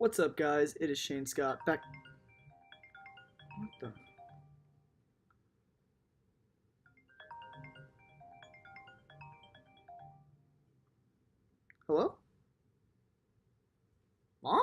What's up, guys? It is Shane Scott back. What the? Hello? Mom?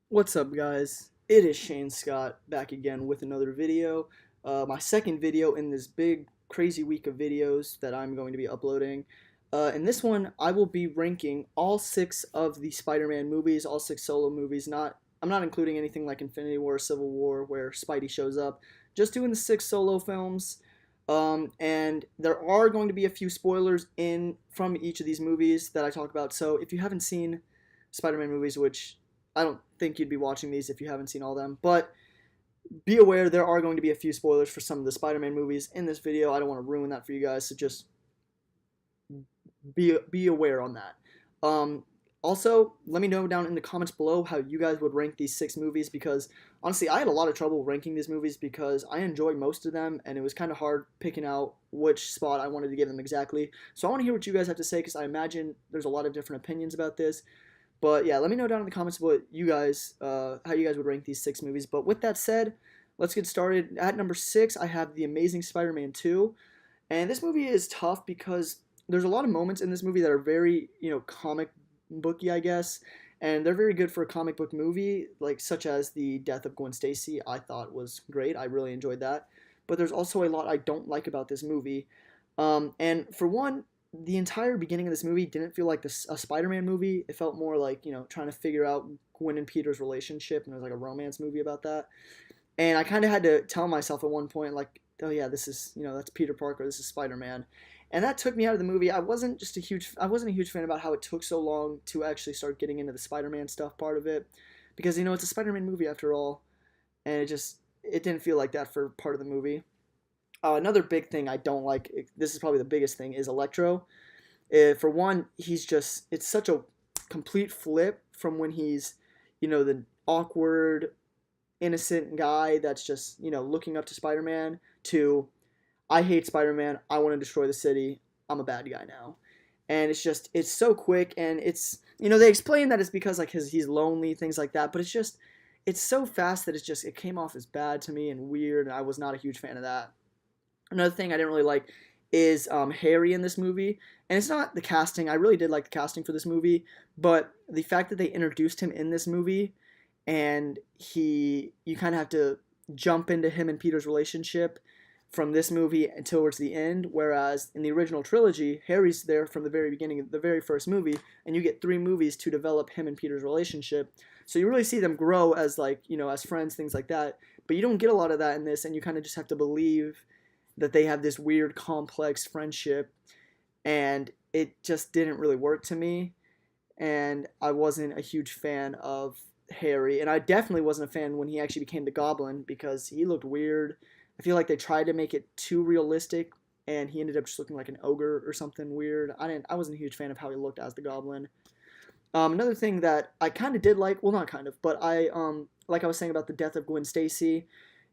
What's up, guys? It is Shane Scott back again with another video. My second video in this big, crazy week of videos that I'm going to be uploading. In this one, I will be ranking all six of the Spider-Man movies, all six solo movies. I'm not including anything like Infinity War, Civil War, where Spidey shows up. Just doing the six solo films. And there are going to be a few spoilers in from each of these movies that I talk about. So if you haven't seen Spider-Man movies, which I don't think you'd be watching these if you haven't seen all of them, but be aware there are going to be a few spoilers for some of the Spider-Man movies in this video. I don't want to ruin that for you guys, so just be aware on that. Also, let me know down in the comments below how you guys would rank these six movies, because honestly, I had a lot of trouble ranking these movies because I enjoy most of them, and it was kind of hard picking out which spot I wanted to give them exactly. So I want to hear what you guys have to say, because I imagine there's a lot of different opinions about this. But yeah, let me know down in the comments what you guys, how you guys would rank these six movies. But with that said, let's get started. At number six, I have The Amazing Spider-Man 2. And this movie is tough because there's a lot of moments in this movie that are very, comic booky, I guess, and they're very good for a comic book movie, like such as the death of Gwen Stacy. I thought was great. I really enjoyed that. But there's also a lot I don't like about this movie. And for one, the entire beginning of this movie didn't feel like a Spider-Man movie. It felt more like, trying to figure out Gwen and Peter's relationship, and it was like a romance movie about that. And I kind of had to tell myself at one point, like, oh yeah, this is, that's Peter Parker, this is Spider-Man. And that took me out of the movie. I wasn't a huge fan about how it took so long to actually start getting into the Spider-Man stuff part of it, because it's a Spider-Man movie after all, and it didn't feel like that for part of the movie. Another big thing I don't like, this is probably the biggest thing, is Electro. For one, it's such a complete flip from when he's, the awkward, innocent guy that's just, looking up to Spider-Man, to I hate Spider-Man, I want to destroy the city, I'm a bad guy now. And it's so quick, and they explain that it's because like he's lonely, things like that, but it's so fast that it came off as bad to me and weird, and I was not a huge fan of that. Another thing I didn't really like is Harry in this movie, and it's not the casting. I really did like the casting for this movie, but the fact that they introduced him in this movie, and you kind of have to jump into him and Peter's relationship from this movie until towards the end, whereas in the original trilogy, Harry's there from the very beginning of the very first movie, and you get 3 movies to develop him and Peter's relationship. So you really see them grow as as friends, things like that. But you don't get a lot of that in this, and you kind of just have to believe that they have this weird, complex friendship, and it just didn't really work to me. And I wasn't a huge fan of Harry, and I definitely wasn't a fan when he actually became the Goblin, because he looked weird. I feel like they tried to make it too realistic, and he ended up just looking like an ogre or something weird. I wasn't a huge fan of how he looked as the Goblin. Another thing that I kind of did like, well, not kind of, but like I was saying about the death of Gwen Stacy,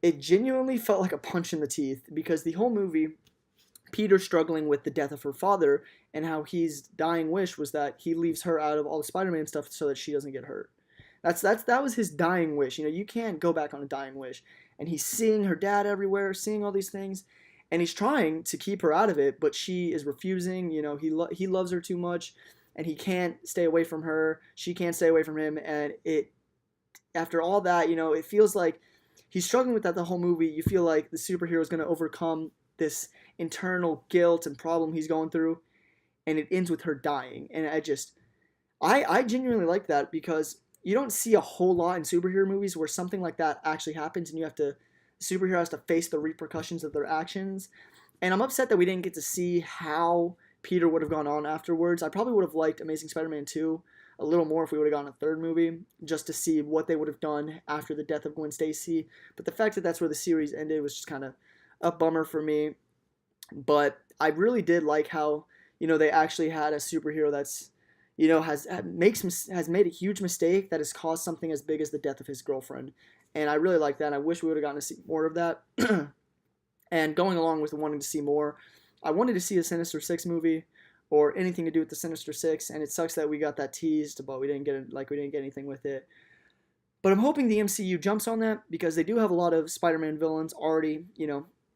it genuinely felt like a punch in the teeth, because the whole movie, Peter struggling with the death of her father, and how his dying wish was that he leaves her out of all the Spider-Man stuff so that she doesn't get hurt. That was his dying wish. You can't go back on a dying wish. And he's seeing her dad everywhere, seeing all these things, and he's trying to keep her out of it, but she is refusing. He loves her too much, and he can't stay away from her. She can't stay away from him, and after all that, it feels like he's struggling with that the whole movie. You feel like the superhero is going to overcome this internal guilt and problem he's going through, and it ends with her dying. And I genuinely like that, because you don't see a whole lot in superhero movies where something like that actually happens, and the superhero has to face the repercussions of their actions. And I'm upset that we didn't get to see how Peter would have gone on afterwards. I probably would have liked Amazing Spider-Man 2 a little more if we would have gotten a third movie, just to see what they would have done after the death of Gwen Stacy. But the fact that that's where the series ended was just kind of a bummer for me. But I really did like how, they actually had a superhero that's, has made a huge mistake that has caused something as big as the death of his girlfriend. And I really like that. I wish we would have gotten to see more of that. And going along with wanting to see more, I wanted to see a Sinister Six movie, or anything to do with the Sinister Six, and it sucks that we got that teased, but we didn't get anything with it. But I'm hoping the MCU jumps on that because they do have a lot of Spider-Man villains already,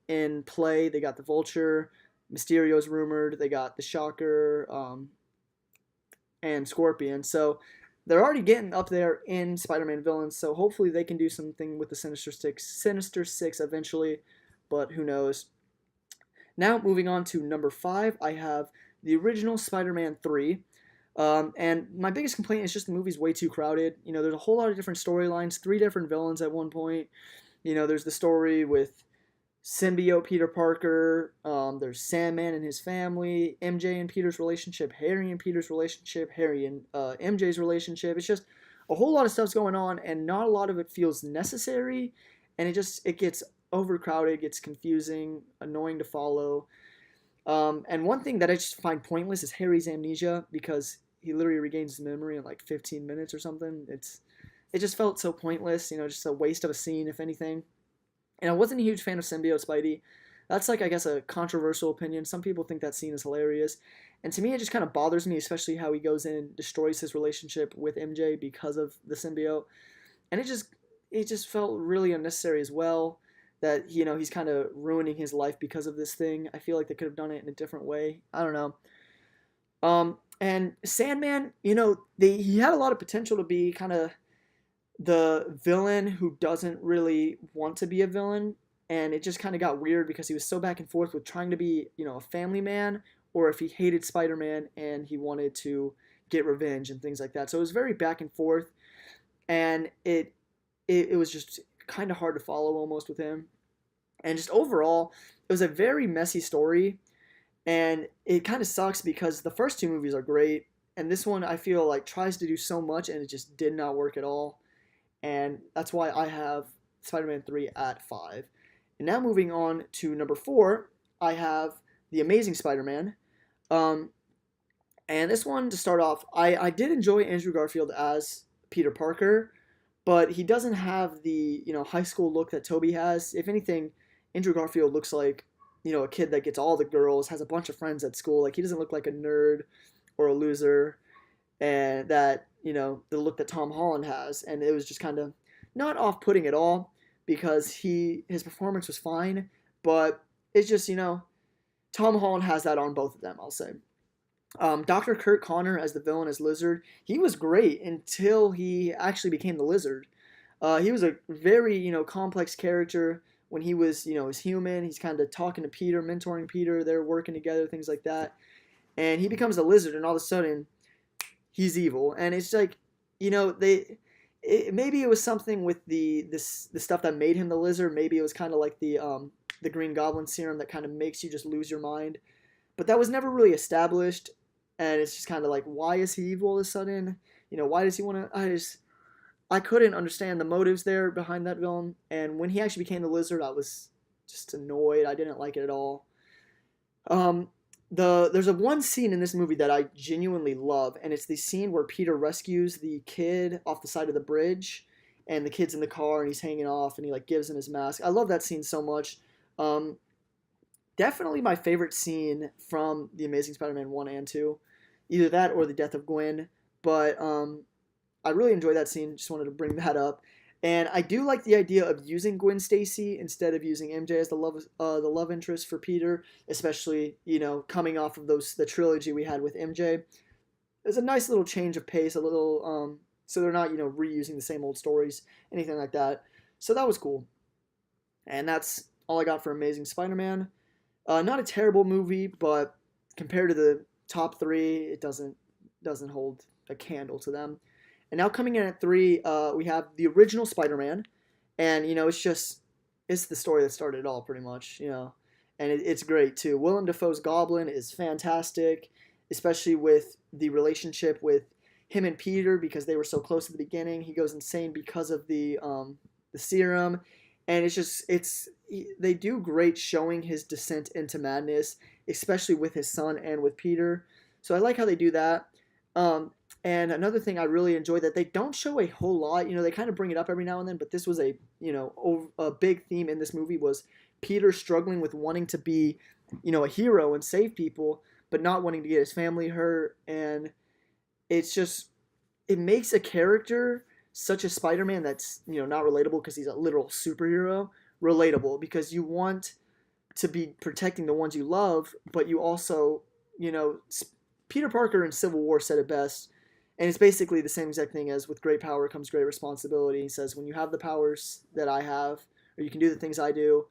in play. They got the Vulture, Mysterio's rumored. They got the Shocker, and Scorpion. So they're already getting up there in Spider-Man villains. So hopefully they can do something with the Sinister Six eventually. But who knows? Now moving on to number 5, I have the original Spider-Man 3. And my biggest complaint is just the movie's way too crowded. There's a whole lot of different storylines, 3 different villains at one point. There's the story with symbiote Peter Parker. There's Sandman and his family, MJ and Peter's relationship, Harry and Peter's relationship, Harry and MJ's relationship. It's just a whole lot of stuff's going on, and not a lot of it feels necessary. And it gets overcrowded, gets confusing, annoying to follow. And one thing that I just find pointless is Harry's amnesia, because he literally regains his memory in like 15 minutes or something. It just felt so pointless, just a waste of a scene, if anything. And I wasn't a huge fan of Symbiote Spidey. That's like, I guess, a controversial opinion. Some people think that scene is hilarious. And to me, it just kind of bothers me, especially how he goes in and destroys his relationship with MJ because of the symbiote. And it just felt really unnecessary as well, that, he's kind of ruining his life because of this thing. I feel like they could have done it in a different way. I don't know. And Sandman, he had a lot of potential to be kind of the villain who doesn't really want to be a villain, and it just kind of got weird because he was so back and forth with trying to be, a family man, or if he hated Spider-Man and he wanted to get revenge and things like that. So it was very back and forth, and it was just kind of hard to follow almost with him. And just overall, it was a very messy story, and it kind of sucks because the first 2 movies are great, and this one I feel like tries to do so much and it just did not work at all. And that's why I have Spider-Man 3 at 5. And now moving on to number 4, I have The Amazing Spider-Man. And this one, to start off, I did enjoy Andrew Garfield as Peter Parker, but he doesn't have the, high school look that Tobey has. If anything, Andrew Garfield looks like, a kid that gets all the girls, has a bunch of friends at school. Like, he doesn't look like a nerd or a loser, and that, the look that Tom Holland has. And it was just kind of not off-putting at all, because his performance was fine, but it's just, Tom Holland has that on both of them, I'll say. Dr. Kurt Connor as the villain, as Lizard, he was great until he actually became the Lizard. He was a very, complex character when he was, was human. He's kind of talking to Peter, mentoring Peter. They're working together, things like that. And he becomes a Lizard, and all of a sudden, he's evil. And it's like, maybe it was something with the stuff that made him the Lizard. Maybe it was kind of like the Green Goblin serum that kind of makes you just lose your mind. But that was never really established. And it's just kind of like, why is he evil all of a sudden? Why does he want to... I couldn't understand the motives there behind that villain. And when he actually became the Lizard, I was just annoyed. I didn't like it at all. There's one scene in this movie that I genuinely love, and it's the scene where Peter rescues the kid off the side of the bridge, and the kid's in the car and he's hanging off, and he gives him his mask. I love that scene so much. Definitely my favorite scene from The Amazing Spider-Man 1 and 2. Either that or the death of Gwen. But I really enjoyed that scene. Just wanted to bring that up. And I do like the idea of using Gwen Stacy instead of using MJ as the love interest for Peter, especially, coming off of the trilogy we had with MJ. It's a nice little change of pace, a little, so they're not, reusing the same old stories, anything like that. So that was cool. And that's all I got for Amazing Spider-Man. Not a terrible movie, but compared to the top 3, it doesn't hold a candle to them. And now coming in at 3, we have the original Spider-Man, and it's the story that started it all, pretty much, and it's great too. Willem Dafoe's Goblin is fantastic, especially with the relationship with him and Peter, because they were so close at the beginning. He goes insane because of the serum, and they do great showing his descent into madness, especially with his son and with Peter. So I like how they do that. And another thing I really enjoy that they don't show a whole lot. They kind of bring it up every now and then, but this was a big theme in this movie was Peter struggling with wanting to be, a hero and save people, but not wanting to get his family hurt. And it makes a character such a Spider-Man that's, not relatable because he's a literal superhero, relatable because you want to be protecting the ones you love, but you also, you know, Peter Parker in Civil War said it best, and it's basically the same exact thing as with great power comes great responsibility. He says, when you have the powers that I have, or you can do the things I do,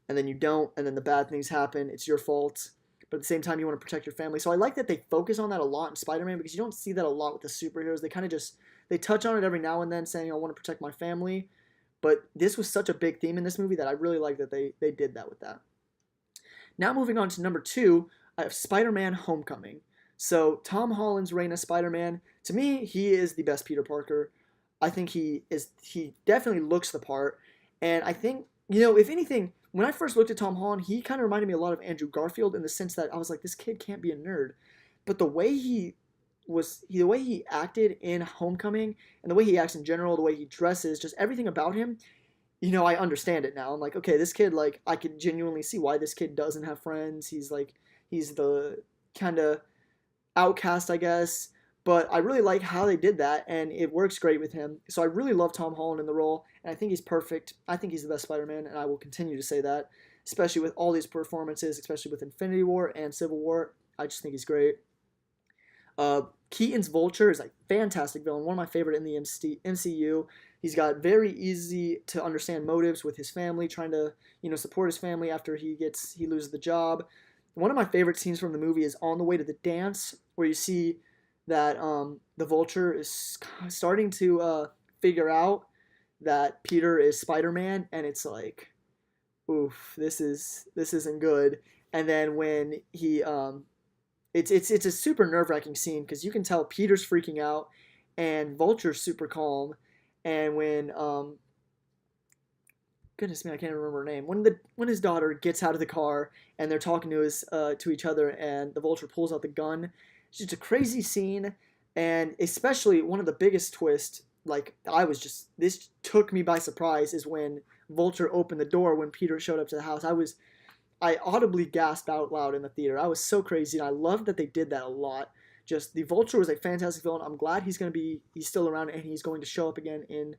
and then you don't, and then the bad things happen, it's your fault. But at the same time, you want to protect your family. So I like that they focus on that a lot in Spider-Man because you don't see that a lot with the superheroes. They kind of just they touch on it every now and then, saying, "I want to protect my family." But this was such a big theme in this movie that I really like that they did that with that. Now moving on to number two, I have Spider-Man: Homecoming. So Tom Holland's reign as Spider-Man, to me, he is the best Peter Parker. I think he definitely looks the part, and I think if anything, when I first looked at Tom Holland, he kind of reminded me a lot of Andrew Garfield in the sense that I was like, this kid can't be a nerd, but the way he acted in Homecoming and the way he acts in general, the way he dresses, just everything about him, I understand it now. I'm like, okay, this kid, like, I could genuinely see why this kid doesn't have friends. He's the kind of outcast, I guess. But I really like how they did that, and it works great with him. So I really love Tom Holland in the role, and I think he's perfect. I think he's the best Spider-Man, and I will continue to say that, especially with all these performances, especially with Infinity War and Civil War. I just think he's great. Keaton's Vulture is a fantastic villain, one of my favorite in the MCU. He's got very easy to understand motives with his family, trying to support his family after he loses the job. One of my favorite scenes from the movie is on the way to the dance, where you see that the Vulture is starting to figure out that Peter is Spider-Man, and it's like, oof, this isn't good. And then when he it's a super nerve-wracking scene because you can tell Peter's freaking out and Vulture's super calm. And when goodness me, I can't remember her name. When his daughter gets out of the car and they're talking to each other, and the Vulture pulls out the gun, it's just a crazy scene. And especially one of the biggest twists, like this took me by surprise, is when Vulture opened the door when Peter showed up to the house. I audibly gasped out loud in the theater. I was so crazy, and I love that they did that a lot. Just the Vulture was a fantastic villain. I'm glad he's still around, and he's going to show up again in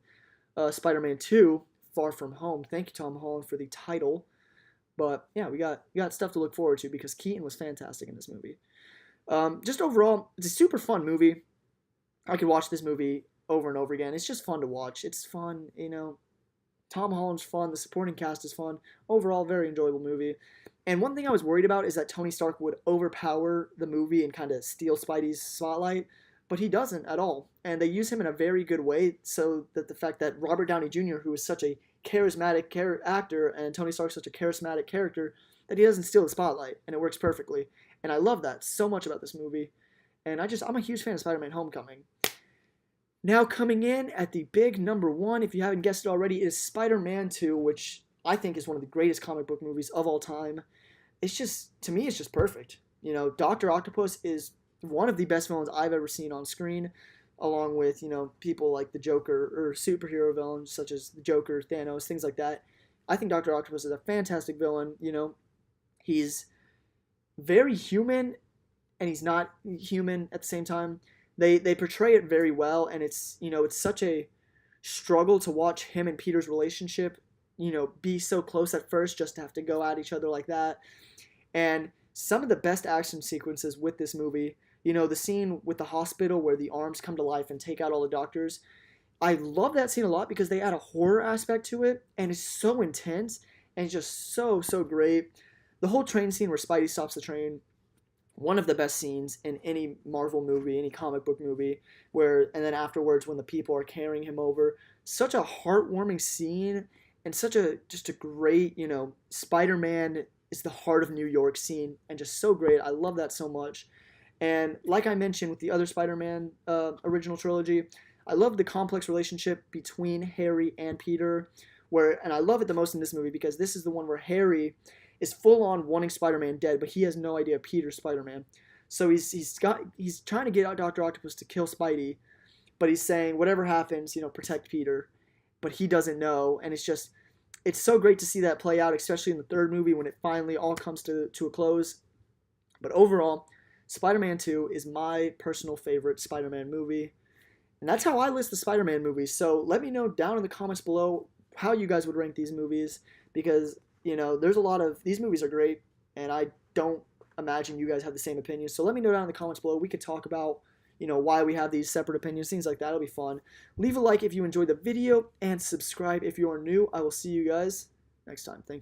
Spider-Man 2, Far From Home. Thank you, Tom Holland, for the title. But yeah, we got stuff to look forward to because Keaton was fantastic in this movie. Just overall, it's a super fun movie. I could watch this movie over and over again. It's just fun to watch. It's fun, Tom Holland's fun. The supporting cast is fun. Overall, very enjoyable movie. And one thing I was worried about is that Tony Stark would overpower the movie and kind of steal Spidey's spotlight, but he doesn't at all. And they use him in a very good way, so that the fact that Robert Downey Jr., who is such a charismatic actor, and Tony Stark's such a charismatic character, that he doesn't steal the spotlight, and it works perfectly. And I love that so much about this movie. And I'm a huge fan of Spider-Man: Homecoming. Now coming in at the big number one, if you haven't guessed it already, is Spider-Man 2, which I think is one of the greatest comic book movies of all time. To me, it's just perfect. Dr. Octopus is one of the best villains I've ever seen on screen, along with, people like the Joker or superhero villains such as the Joker, Thanos, things like that. I think Dr. Octopus is a fantastic villain. He's very human, and he's not human at the same time. They portray it very well, and it's such a struggle to watch him and Peter's relationship, be so close at first, just to have to go at each other like that. And some of the best action sequences with this movie, the scene with the hospital where the arms come to life and take out all the doctors. I love that scene a lot because they add a horror aspect to it, and it's so intense and it's just so great. The whole train scene where Spidey stops the train, one of the best scenes in any Marvel movie, any comic book movie, and then afterwards when the people are carrying him over, such a heartwarming scene, and just a great, Spider-Man is the heart of New York scene, and just so great. I love that so much. And like I mentioned with the other Spider-Man original trilogy, I love the complex relationship between Harry and Peter, and I love it the most in this movie because this is the one where Harry is full on wanting Spider-Man dead, but he has no idea Peter's Spider-Man. So he's trying to get out Dr. Octopus to kill Spidey, but he's saying whatever happens, protect Peter, but he doesn't know, and it's so great to see that play out, especially in the third movie when it finally all comes to a close. But overall, Spider-Man 2 is my personal favorite Spider-Man movie, And that's how I list the Spider-Man movies. So let me know down in the comments below how you guys would rank these movies because, there's a lot of these movies are great and I don't imagine you guys have the same opinions. So let me know down in the comments below. We could talk about, why we have these separate opinions, things like that. It'll be fun. Leave a like if you enjoyed the video and subscribe if you are new. I will see you guys next time. Thank you.